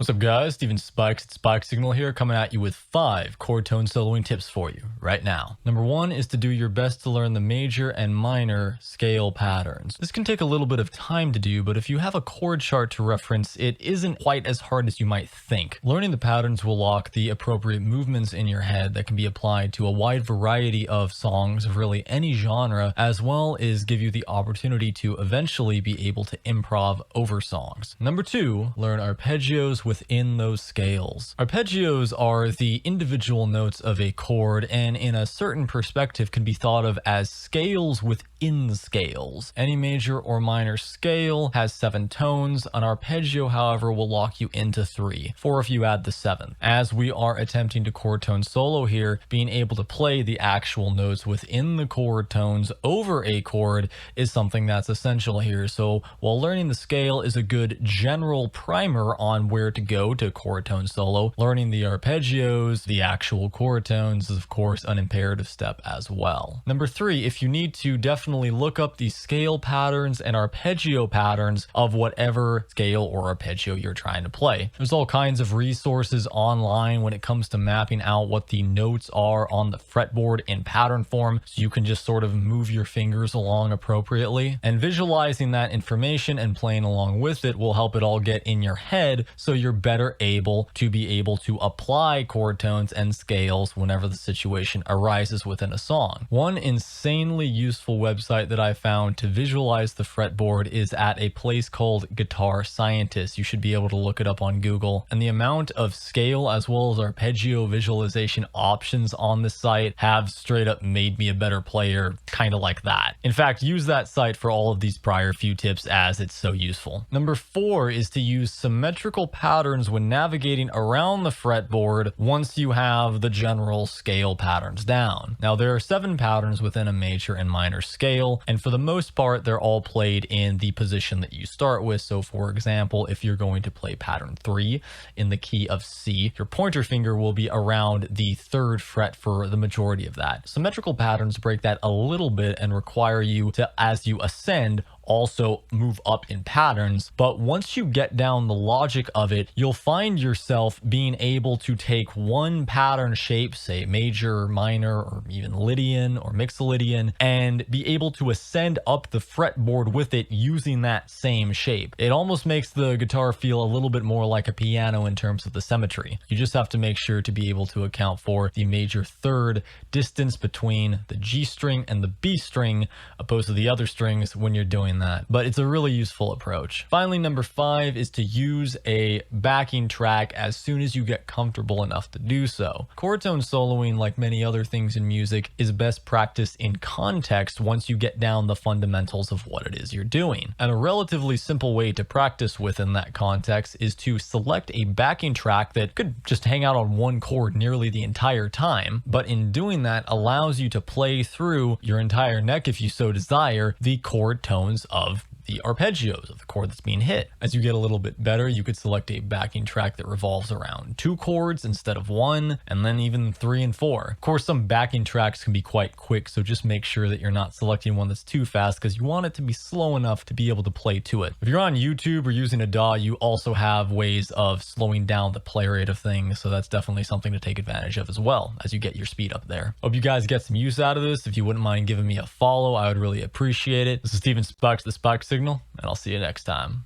What's up, guys? Steven Spikes at Spike Signal here, coming at you with 5 chord tone soloing tips for you right now. Number 1 is to do your best to learn the major and minor scale patterns. This can take a little bit of time to do, but if you have a chord chart to reference, it isn't quite as hard as you might think. Learning the patterns will lock the appropriate movements in your head that can be applied to a wide variety of songs of really any genre, as well as give you the opportunity to eventually be able to improv over songs. Number 2, learn arpeggios within those scales. Arpeggios are the individual notes of a chord, and in a certain perspective can be thought of as scales within scales. Any major or minor scale has 7 tones. An arpeggio, however, will lock you into 3, 4 if you add the 7th. As we are attempting to chord tone solo here, being able to play the actual notes within the chord tones over a chord is something that's essential here. So while learning the scale is a good general primer on where to go to chord tone solo, learning the arpeggios, the actual chord tones, is of course an imperative step as well. Number 3, if you need to, definitely look up the scale patterns and arpeggio patterns of whatever scale or arpeggio you're trying to play. There's all kinds of resources online when it comes to mapping out what the notes are on the fretboard in pattern form, so you can just sort of move your fingers along appropriately. And visualizing that information and playing along with it will help it all get in your head, so you're better able to apply chord tones and scales whenever the situation arises within a song. One insanely useful website that I found to visualize the fretboard is at a place called Guitar Scientist. You should be able to look it up on Google. And the amount of scale as well as arpeggio visualization options on the site have straight up made me a better player, kind of like that. In fact, use that site for all of these prior few tips as it's so useful. Number 4 is to use symmetrical patterns when navigating around the fretboard once you have the general scale patterns down. Now, there are 7 patterns within a major and minor scale, and for the most part, they're all played in the position that you start with. So for example, if you're going to play pattern 3 in the key of C, your pointer finger will be around the 3rd fret for the majority of that. Symmetrical patterns break that a little bit and require you to, as you ascend, also move up in patterns. But once you get down the logic of it, you'll find yourself being able to take one pattern shape, say major, minor, or even Lydian or Mixolydian, and be able to ascend up the fretboard with it using that same shape. It almost makes the guitar feel a little bit more like a piano in terms of the symmetry. You just have to make sure to be able to account for the major 3rd distance between the G string and the B string, opposed to the other strings when you're doing that. But it's a really useful approach. Finally, number 5 is to use a backing track as soon as you get comfortable enough to do so. Chord tone soloing, like many other things in music, is best practiced in context once you get down the fundamentals of what it is you're doing. And a relatively simple way to practice within that context is to select a backing track that could just hang out on one chord nearly the entire time, but in doing that allows you to play through your entire neck, if you so desire, the chord tones of the arpeggios of the chord that's being hit. As you get a little bit better, you could select a backing track that revolves around 2 chords instead of 1, and then even 3 and 4. Of course, some backing tracks can be quite quick, so just make sure that you're not selecting one that's too fast, because you want it to be slow enough to be able to play to it. If you're on YouTube or using a DAW, you also have ways of slowing down the play rate of things, so that's definitely something to take advantage of as well as you get your speed up there. Hope you guys get some use out of this. If you wouldn't mind giving me a follow, I would really appreciate it. This is Steven Spikes, the Spike Signal, and I'll see you next time.